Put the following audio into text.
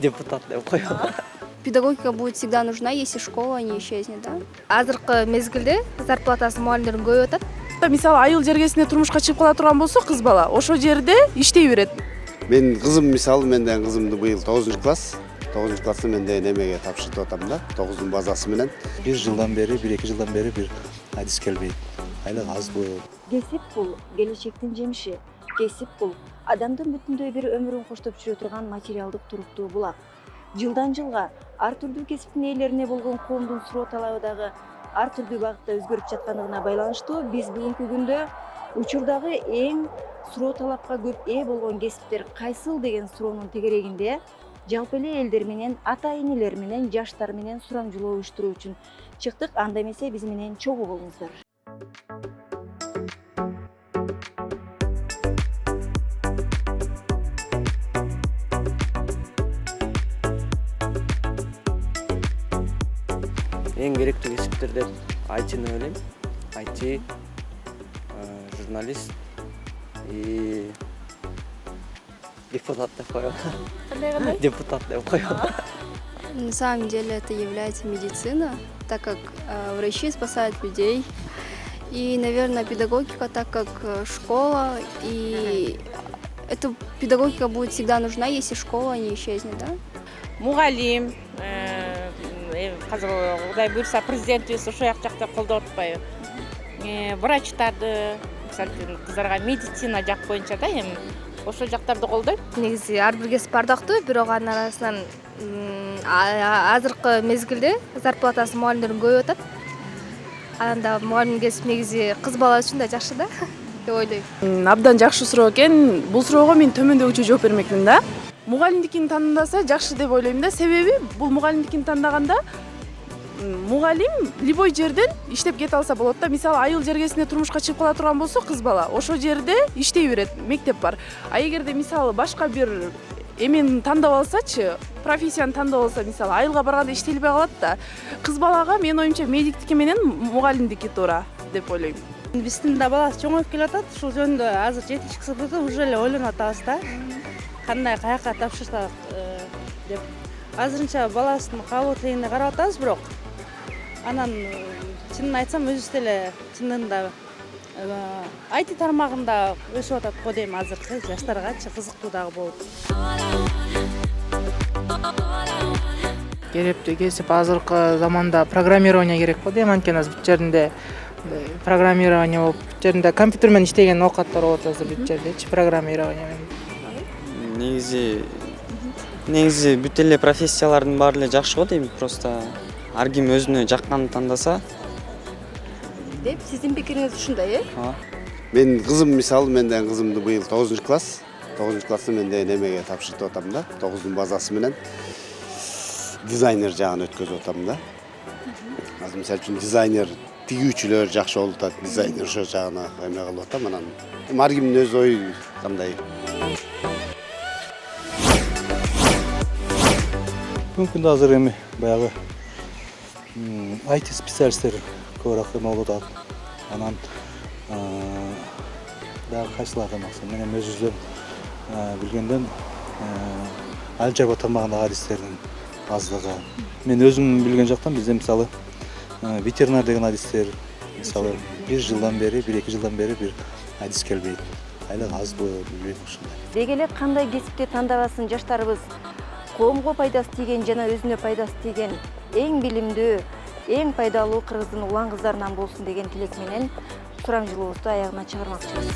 Депутат деп коём. Педагогика будет всегда нужна, если школа не исчезнет, да? Азыркы мезгилде зарплатасы мугалимдердин көбөйүп атат. Мисалы айыл жергесине турмушка чыгып кала турган болсо кыз бала ошол жерде иштей берет. Мен кызым мисалы менден кызымды быйыл 9-класс. 9-класста менде немеге тапшыртып атам да, 9-дун базасы менен. Bir жылдан бери, 1-2 жылдан бери бир адис келбейт. Айлык аз бул. Кесип бул келечектин жемиши. Кесип бул адамдын бүтүндөй бир өмүрүн коштоп жүрө турган материалдык туруктуу булак. Жылдан жылга ар түрдүү кесиптин ээлерине болгон коомдун суроо талабы дагы ар түрдүү багытта өзгөрүп жаткандыгына байланыштуу биз бүгүнкү күндө учурдагы эң суроо талапка көп ээ болгон кесиптер кайсыл деген суроонун тегерегинде жалпы эле элдер менен, ата энелер менен, жаштар менен сурамжылоо уюштуруу үчүн чыктык. Анда эмесе биз менен чогуу болуңуздар. Эң керектүү кесиптер деп айтыны ойлойм. IT, журналист и депутат деп коём. Депутат деп коём. На самом деле это является медицина, так как врачи спасают людей. И, наверное, педагогика, так как школа. И эта педагогика будет всегда нужна, если школа не исчезнет, да? Мугалим, азыр Кудай буйрса президентибиз ошол жакта колдоп атпайбы. Врачтарды, мисалы үчүн кыздарга медицина жак боюнча да эми ошол жактарды колдойт. Негизи ар бир кесип бардактуу, бирок анын арасынан азыркы мезгилде зарплатасы мугалимдердин көбөйүп атат. Анда мугалим кесип негизи кыз бала үчүн да жакшы да деп ойлойм. Абдан жакшы суроо экен. Бул суроого мен төмөндөгүчө жооп бермекмин да. Мугалимдикин тандаса жакшы деп ойлойм да. Себеби бул мугалимдикин тандаганда мугалим любой жерден иштеп кете алса болот да. Мисалы айыл жергесине турмушка чыгып кала турган болсо кыз бала ошол жерде иштей берет, мектеп бар. А эгерде мисалы башка бир эмени тандап алсачы, профессияны тандап алса, мисалы айылга барганда иштелбей калат да. Кыз балага менин оюмча медиктики менен мугалимдики туура деп ойлойм. Биздин да баласы чоңоюп келатат, ушул жөнүндө азыр 7 сыныпта уже эле ойлонуп атабыз да. Кандай каяка тапшырсак деп. Азырынча баласынын кабыл тегине карап атабыз, бирок анан чынын айтсам өзүбүз деле чынында IT тармагында өсүп атат го дейм азыркы жаштаргачы кызыктуу дагы болуп. Керектүү кесип азыркы заманда программирование керек го дейм. Анткени азыр бүт жеринде программирование болуп, бүт жеринде компьютер менен иштеген оокаттар болот азыр бүт жердечи программирование менен. Негизи бүт эле профессиялардын баары эле жакшы го дейм. Просто ар ким өзүнө жакканын тандаса Деп сиздин пикириңиз ушундай, Мен кызым мисалы менден кызымды быйыл 9-класс. 9-класста менде немеге тапшыртып атам да, 9-дун базасы менен дизайнер жагын өткөзүп атам да. Азыр мисалы үчүн дизайнер тигүүчүлөр жакшы болуп атат, дизайнер ошол жагына эме кылып атам. Анан ар кимдин өз ою кандай. Бүгүнкү күндө азыр эми баягы IT специалисттер көбүрөөк эме болуп атат. Анан дагы кайсыларды максат менен өзүбүздөн билгенден айыл жайга тармагындагы адистердин аздыгы. Мен өзүм билген жактан бизде мисалы ветеринар деген адистер мисалы 1 жылдан бери, 1-2 жылдан бери бир адис келбейт. Айлык аз билбейм ушундай. Деги эле кандай кесипти тандабасын жаштарыбыз коомго пайдасы тийген жана өзүнө пайдасы тийген эң билимдүү, эң пайдалуу кыргыздын улан кыздарынан болсун деген тилек менен сурамжылообузду аягына чыгармакчыбыз.